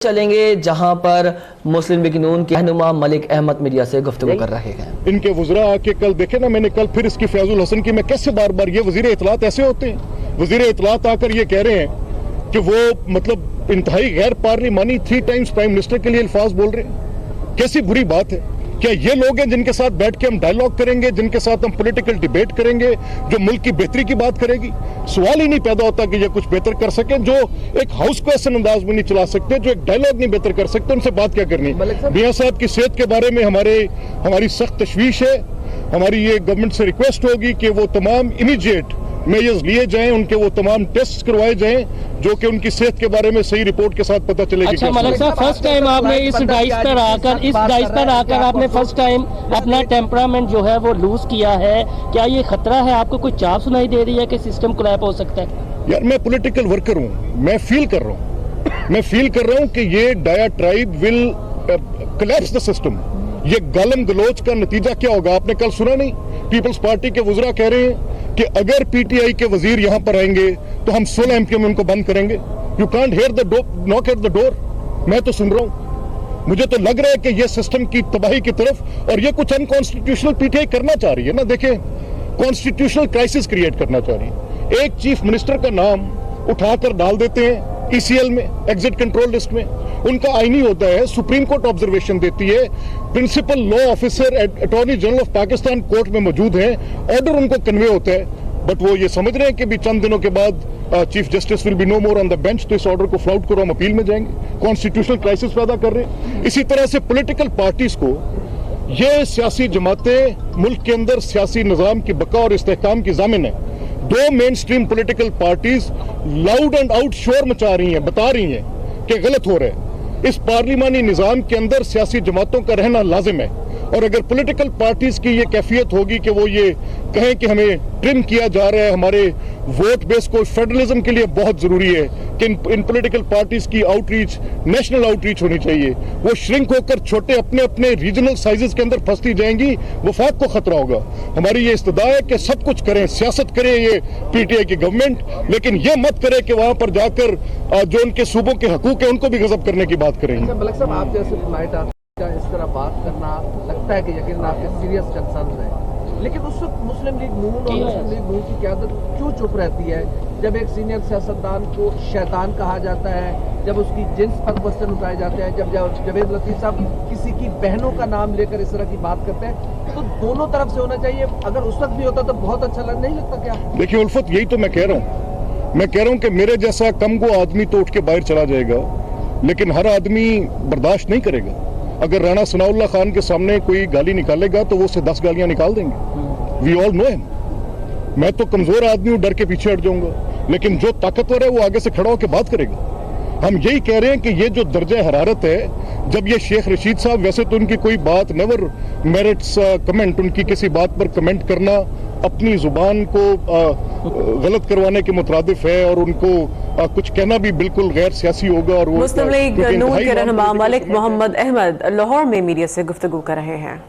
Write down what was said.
चलेंगे जहां पर मुस्लिम लीग नून के रहनुमा मलिक अहमद मीडिया से गुफ्तगू कर रहे हैं। इनके वज़रा आके कल देखे ना, मैंने कल फिर इसकी फैजुल हसन की मैं कैसे बार बार ये वज़ीर इत्तलात ऐसे होते हैं। वज़ीर इत्तलात आकर ये कह रहे हैं कि वो मतलब इंतहाई गैर पार्लिमानी 3 टाइम्स प्राइम मिनिस्टर के लिए अल्फाज बोल रहे हैं। कैसी बुरी बात है। क्या ये लोग हैं जिनके साथ बैठ के हम डायलॉग करेंगे, जिनके साथ हम पॉलिटिकल डिबेट करेंगे, जो मुल्क की बेहतरी की बात करेगी? सवाल ही नहीं पैदा होता कि ये कुछ बेहतर कर सके, जो एक हाउस को ऐसे अंदाज में नहीं चला सकते, जो एक डायलॉग नहीं बेहतर कर सकते, उनसे बात क्या करनी। मियां साहब की सेहत के बारे में हमारी सख्त तशवीश है। हमारी ये गवर्नमेंट से रिक्वेस्ट होगी कि वो तमाम इमीडिएट मेजर्स लिए जाएं, उनके वो तमाम टेस्ट करवाए जाएं जो कि उनकी सेहत के बारे में सही रिपोर्ट के साथ पता चलेगी। अच्छा मलिक साहब, फर्स्ट टाइम आपने इस डाइस पर आकर आपने फर्स्ट टाइम अपना टेम्परामेंट जो है वो लूज किया है। क्या ये खतरा है? आपको कोई चाप सुनाई दे रही है कि सिस्टम कोलैप्स हो सकता है? यार, मैं पॉलिटिकल वर्कर हूँ, मैं फील कर रहा हूँ कि ये डायाट्राइब विल कोलैप्स द सिस्टम। ये गालम गलोच का नतीजा क्या होगा? आपने कल सुना नहीं, पीपल्स पार्टी के वज़रा कह रहे हैं कि अगर पीटीआई के वजीर यहां पर आएंगे तो हम 16 एमपी में उनको बंद करेंगे। You can't hear the knock at the door. मैं तो सुन रहा हूं, मुझे तो लग रहा है कि ये सिस्टम की तबाही की तरफ, और ये कुछ अनकॉन्स्टिट्यूशनल पीटीआई करना चाह रही है ना। देखिए, कॉन्स्टिट्यूशनल क्राइसिस क्रिएट करना चाह रही है। एक चीफ मिनिस्टर का नाम उठाकर डाल देते हैं ईसीएल में, एग्जिट कंट्रोल लिस्ट में। उनका आईनी होता है, सुप्रीम कोर्ट ऑब्जर्वेशन देती है, principal law officer attorney general of Pakistan court में मौजूद हैं, ऑर्डर उनको कन्वे होता है, बट वो ये समझ रहे हैं कि भी चंद दिनों के बाद chief justice will be no more on the bench, तो इस ऑर्डर को फ्लाउट करो, हम अपील में जाएंगे। कॉन्स्टिट्यूशनल क्राइसिस पैदा कर रहे हैं। इसी तरह से पॉलिटिकल पार्टीज को, ये सियासी जमातें मुल्क के अंदर सियासी निजाम की बका और इस्तेहकाम की जामिन है। 2 main stream political parties loud and out शोर मचा रही हैं, बता रही हैं कि गलत हो रहा है। इस पार्लिमानी निजाम के अंदर सियासी जमातों का रहना लाजिम है, और अगर पॉलिटिकल पार्टीज की ये कैफियत होगी कि वो ये कहें कि हमें ट्रिम किया जा रहा है, हमारे वोट बेस को फेडरलिज्म के लिए बहुत जरूरी है कि इन पॉलिटिकल पार्टीज की आउटरीच नेशनल आउटरीच होनी चाहिए, वो श्रिंक होकर छोटे अपने अपने रीजनल साइजेस के अंदर फंसती जाएंगी, वफाक को खतरा होगा। हमारी ये इस्तदा है कि सब कुछ करें, सियासत करे ये पीटीआई की गवर्नमेंट, लेकिन ये मत करे कि वहां पर जाकर जो उनके सूबों के हकूक है उनको भी गजब करने की बात करें। मलिक साहब, आप जैसे इस तरह बात करना लगता है कि यकीनन आपके सीरियस कंसर्न है, लेकिन उस वक्त मुस्लिम लीग नून और मुस्लिम लीग नून की क़यादत क्यों चुप रहती है जब एक सीनियर सियासतदान को शैतान कहा जाता है, जब उसकी जिन्स पर क्वेश्चन उठाए जाते हैं, जब जवेद लतीफ़ साहब किसी की बहनों का नाम लेकर इस तरह की बात करते हैं, तो दोनों तरफ से होना चाहिए। अगर उस वक्त भी होता तो बहुत अच्छा नहीं लगता क्या? देखिए उल्फत, यही तो मैं कह रहा हूँ कि मेरे जैसा कमगो आदमी तो उठ के बाहर चला जाएगा, लेकिन हर आदमी बर्दाश्त नहीं करेगा। अगर राणा सनाउल्लाह खान के सामने कोई गाली निकालेगा तो वो उसे 10 गालियां निकाल देंगे। We all know him. मैं तो कमजोर आदमी हूं, डर के पीछे हट जाऊंगा, लेकिन जो ताकतवर है वो आगे से खड़ा होकर बात करेगा। हम यही कह रहे हैं कि ये जो दर्जा हरारत है, जब ये शेख रशीद साहब, वैसे तो उनकी कोई बात नेवर मेरिट्स कमेंट, उनकी किसी बात पर कमेंट करना अपनी जुबान को गलत करवाने के मुतरादिफ है, और उनको कुछ कहना भी बिल्कुल गैर सियासी होगा। और वो मुस्लिम लीग नून के रहनुमा मलिक मोहम्मद अहमद लाहौर में मीडिया से गुफ्तगू कर रहे हैं।